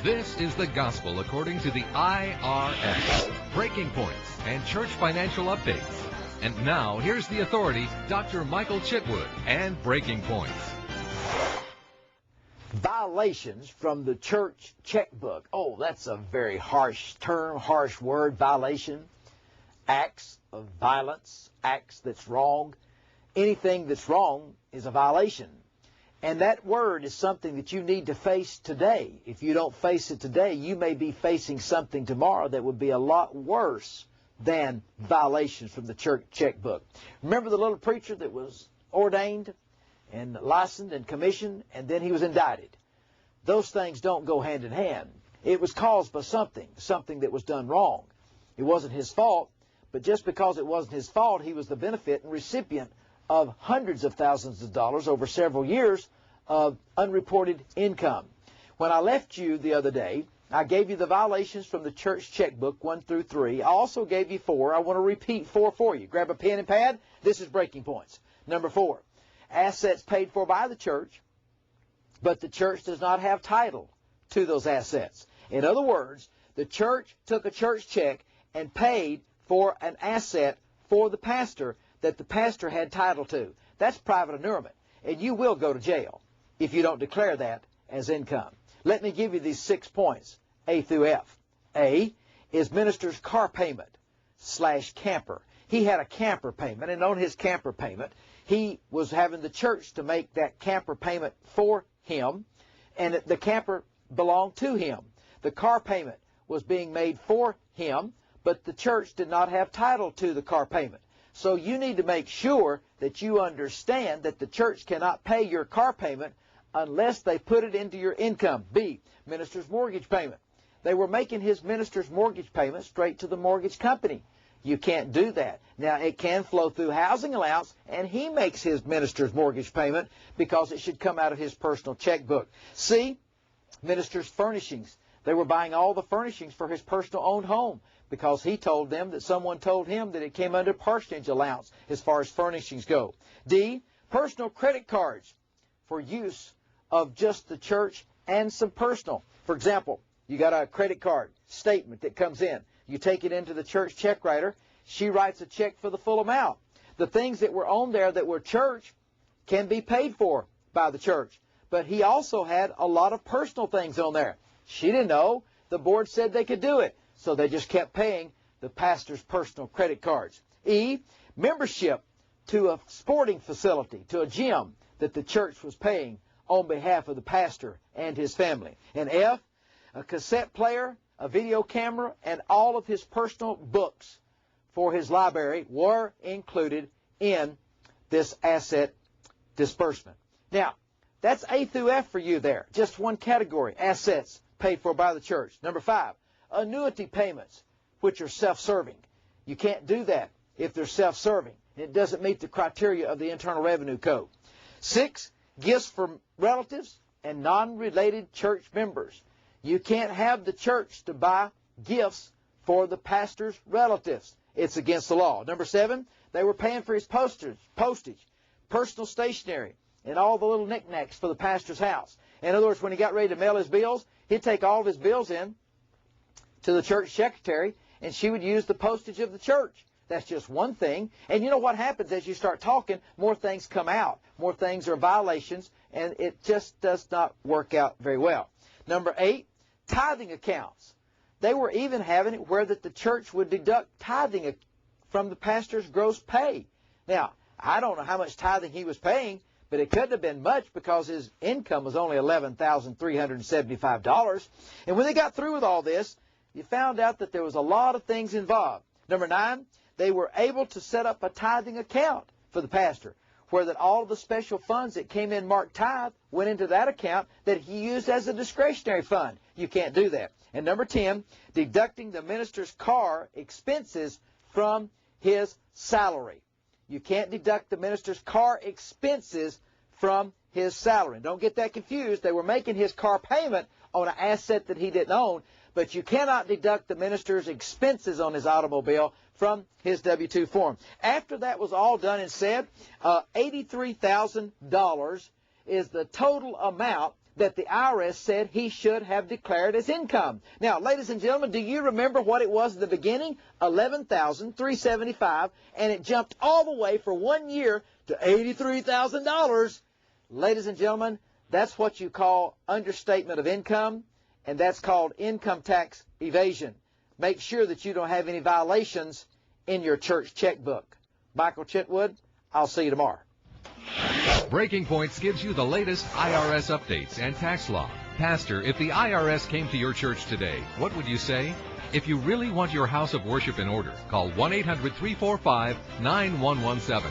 This is the gospel according to the IRS. Breaking Points and church financial updates. And now, here's the authority, Dr. Michael Chitwood, and Breaking Points. Violations from the church checkbook. Oh, that's a very harsh term, harsh word, violation. Acts of violence, acts that's wrong. Anything that's wrong is a violation. And that word is something that you need to face today. If you don't face it today, you may be facing something tomorrow that would be a lot worse than violations from the church checkbook. Remember the little preacher that was ordained and licensed and commissioned, and then he was indicted? Those things don't go hand in hand. It was caused by something that was done wrong. It wasn't his fault, but just because it wasn't his fault, he was the benefit and recipient of hundreds of thousands of dollars over several years of unreported income. When I left you the other day, I gave you the violations from the church checkbook 1 through 3. I also gave you 4. I want to repeat 4 for you. Grab a pen and pad. This is Breaking Points. Number 4, assets paid for by the church, but the church does not have title to those assets. In other words, the church took a church check and paid for an asset for the pastor that the pastor had title to. That's private annulment, and you will go to jail if you don't declare that as income. Let me give you these 6 points, A through F. A is minister's car payment / camper. He had a camper payment, and on his camper payment, he was having the church to make that camper payment for him, and the camper belonged to him. The car payment was being made for him, but the church did not have title to the car payment. So you need to make sure that you understand that the church cannot pay your car payment unless they put it into your income. B, minister's mortgage payment. They were making his minister's mortgage payment straight to the mortgage company. You can't do that. Now, it can flow through housing allowance, and he makes his minister's mortgage payment because it should come out of his personal checkbook. C, minister's furnishings. They were buying all the furnishings for his personal owned home because he told them that someone told him that it came under parsonage allowance as far as furnishings go. D, personal credit cards for use of just the church and some personal. For example, you got a credit card statement that comes in. You take it into the church check writer. She writes a check for the full amount. The things that were on there that were church can be paid for by the church. But he also had a lot of personal things on there. She didn't know. The board said they could do it. So they just kept paying the pastor's personal credit cards. E, membership to a sporting facility, to a gym that the church was paying on behalf of the pastor and his family. And F, a cassette player, a video camera, and all of his personal books for his library were included in this asset disbursement. Now, that's A through F for you there. Just one category, assets paid for by the church. Number 5, annuity payments, which are self-serving. You can't do that if they're self-serving. It doesn't meet the criteria of the Internal Revenue Code. 6, gifts from relatives and non-related church members. You can't have the church to buy gifts for the pastor's relatives. It's against the law. Number 7, they were paying for his postage, personal stationery, and all the little knickknacks for the pastor's house. In other words, when he got ready to mail his bills, he'd take all of his bills in to the church secretary, and she would use the postage of the church. That's just one thing. And you know what happens as you start talking, more things come out. More things are violations, and it just does not work out very well. Number 8, tithing accounts. They were even having it where that the church would deduct tithing from the pastor's gross pay. Now, I don't know how much tithing he was paying, but it couldn't have been much because his income was only $11,375. And when they got through with all this, you found out that there was a lot of things involved. Number 9, they were able to set up a tithing account for the pastor, where that all of the special funds that came in marked tithe went into that account that he used as a discretionary fund. You can't do that. And number 10, deducting the minister's car expenses from his salary. You can't deduct the minister's car expenses from his salary. Don't get that confused. They were making his car payment on an asset that he didn't own, but you cannot deduct the minister's expenses on his automobile from his W-2 form. After that was all done and said, $83,000 is the total amount that the IRS said he should have declared as income. Now, ladies and gentlemen, do you remember what it was at the beginning? $11,375, and it jumped all the way for 1 year to $83,000. Ladies and gentlemen, that's what you call understatement of income, and that's called income tax evasion. Make sure that you don't have any violations in your church checkbook. Michael Chitwood, I'll see you tomorrow. Breaking Points gives you the latest IRS updates and tax law. Pastor, if the IRS came to your church today, what would you say? If you really want your house of worship in order, call 1-800-345-9117.